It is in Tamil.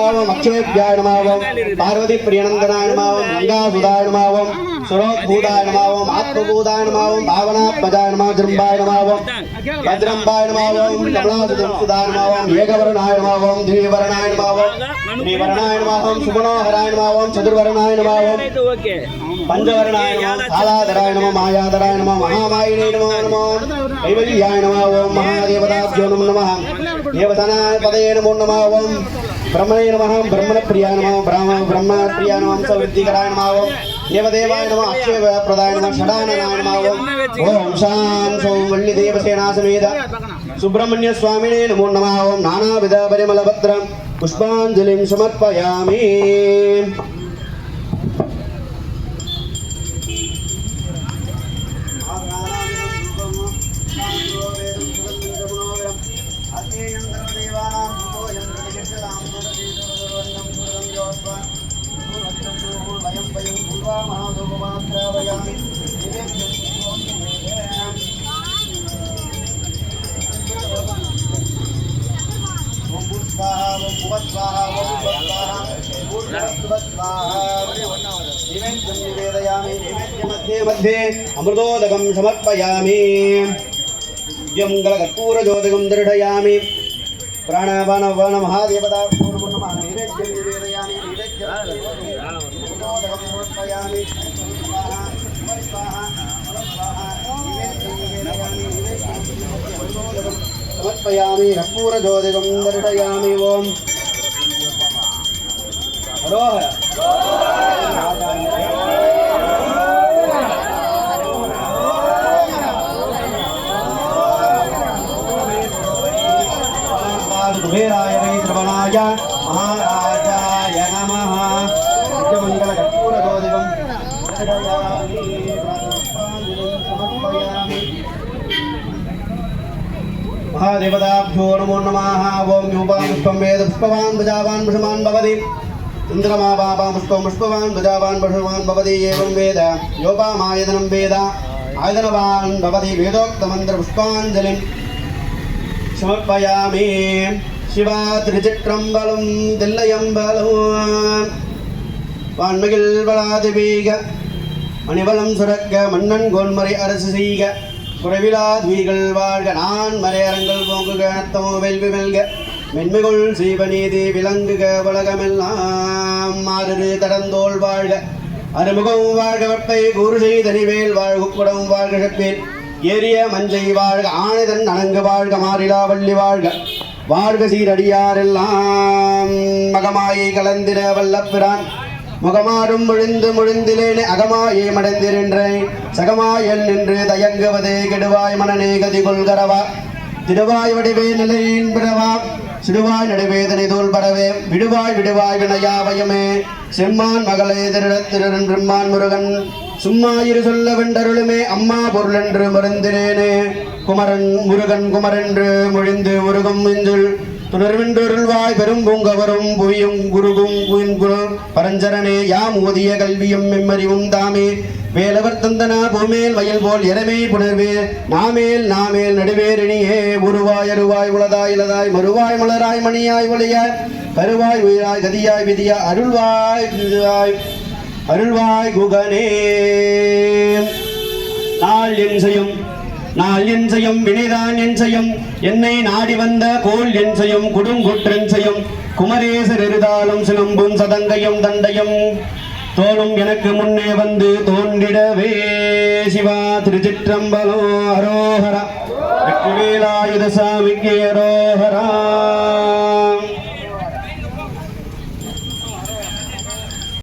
नमावम् अक्षयभ्याय नमावम् पार्वती प्रियनंदनाय नमावम् गंगासुधाय नमावम् सुरोद्भूताय नमावम् आत्मभूताय नमावम् भावनात्मजाय नमावम् जृंभाय नमावम् भद्रंभाय नमावम् कमलासुधाय नमावम् एकवर्णाय नमावम् द्विवर्णाय नमावम् त्रिवर्णाय नमावम् सुगुणोहराय नमावम् चतुर्वर्णाय नमावम् पंचवर्णाय नमः कालाधराय नमः मायाधराय नमः महामायिने नमो कैवल्याय नमः महादेवताभ्यो नमः देवतानाय पदये नमो नमः ब्रह्मणे नमः ब्रह्मणप्रियाय नमः ब्रह्मप्रियाय नमः सवृद्धिकराय नमः देवदेवाय नमः अक्षयप्रदाय नमः षडाननाय नमः ओम शां सौं वल्लीदेवसेना समेत सुब्रह्मण्य स्वामिने नमो नमः ओम नानाविध परिमलपत्रं पुष्पाञ्जलिं समर्पयामि। मध्ये अमृतोदकं समर्पयामि कर्पूरज्योतिकं दर्शयामि प्राणापान महादेवता समर्पयामि कर्पूरज्योतिकं दर्शयामि ओम हरोहर कुबेराय वैश्रवणाय महाराजाय नमः नित्यमंगल कर्पूरज्योतिकं महादेवताभ्यो नमो नमः ओम यूपापुष्पं वेद पुष्पवान् प्रजावान् पुष्पवान् भवति इन्द्रमा बाबा पुष्पं पुष्पवान् प्रजावान् पुष्पवान् भवति एवं वेद योपामायतनं वेद आयतनवान् भवति वेदोक्तमन्त्र पुष्पाञ्जलिं समर्पयामि। शिवा त्रिचित्रम्बलं दिल्लयम्बलं वान्मिगिल वलादिवीग मणिवलं सुरग मन्नन गोन्मறை அரசு செய்க குறைவிலாத்வீகள் வாழ்க நான் மறையரங்கள் போங்குக நத்தமோ வெல்வி மெல்க மென்மிகுள் சீவநீதி விளங்குக உலகமெல்லாம் மாறு தடந்தோள் வாழ்க அருமுகம் வாழ்க வெப்பை கூறு செய்தனிவேல் வாழ்கு குடம் வாழ்க செப்பேல் ஏரிய மஞ்சை வாழ்க ஆணைதன் அணங்கு வாழ்க மாறிலா வள்ளி வாழ்க வாழ்க சீரடியாரெல்லாம் மகமாயை கலந்திர வல்லப்பிரான் முகமாறும் முழிந்திலேனே அகமாயை மடைந்திருன்றேன் சகமாயல் நின்று தயங்குவதே கெடுவாய் மனநே கதி கொள்கரவா திருவாய் வடிவே நிலையின் பிறவா சிடுவாய் நடுவேதனை தோல் பரவே விடுவாய் விடுவாய் வினையாவயமே செம்மான் மகளே திருடத்திரன் பிரம்மான் முருகன் சும்மா இரு சொல்ல வெண்டருளுமே அம்மா பொருளென்று மருந்தினேனே குமரன் முருகன் குமரென்று மொழிந்து முருகும் மிஞ்சுள் துணர்வென்றொருள்வாய் பெரும் பூங்கவரும் புவியும் குருகும் குரு பரஞ்சரனே யாம் ஓதிய கல்வியும் மெம்மறிவும் தாமே வேலவர் தந்தனா பூமேல் வயல் போல் எரமே புணர்வே நாமேல் நடுவேரணியே உருவாய் அருவாய் உளதாய் இளதாய் மறுவாய் மலராய் மணியாய் ஒளியாய் கருவாய் உயிராய் கதியாய் விதியாய் அருள்வாய் குகனே நாள் என் செய்யும் வினைதான் என் செய்யும் என்னை நாடி வந்த கோல் என் செய்யும் குடுங்குற்றன் செய்யும் குமரேசர் இருதாலும் சிலம்பும் சதங்கையும் தண்டையும் தோளும் எனக்கு முன்னே வந்து தோன்றிடவே சிவா திருச்சிற்றம்பலம் அரோஹரா வெற்றிவேலாயுத சாமிக்கு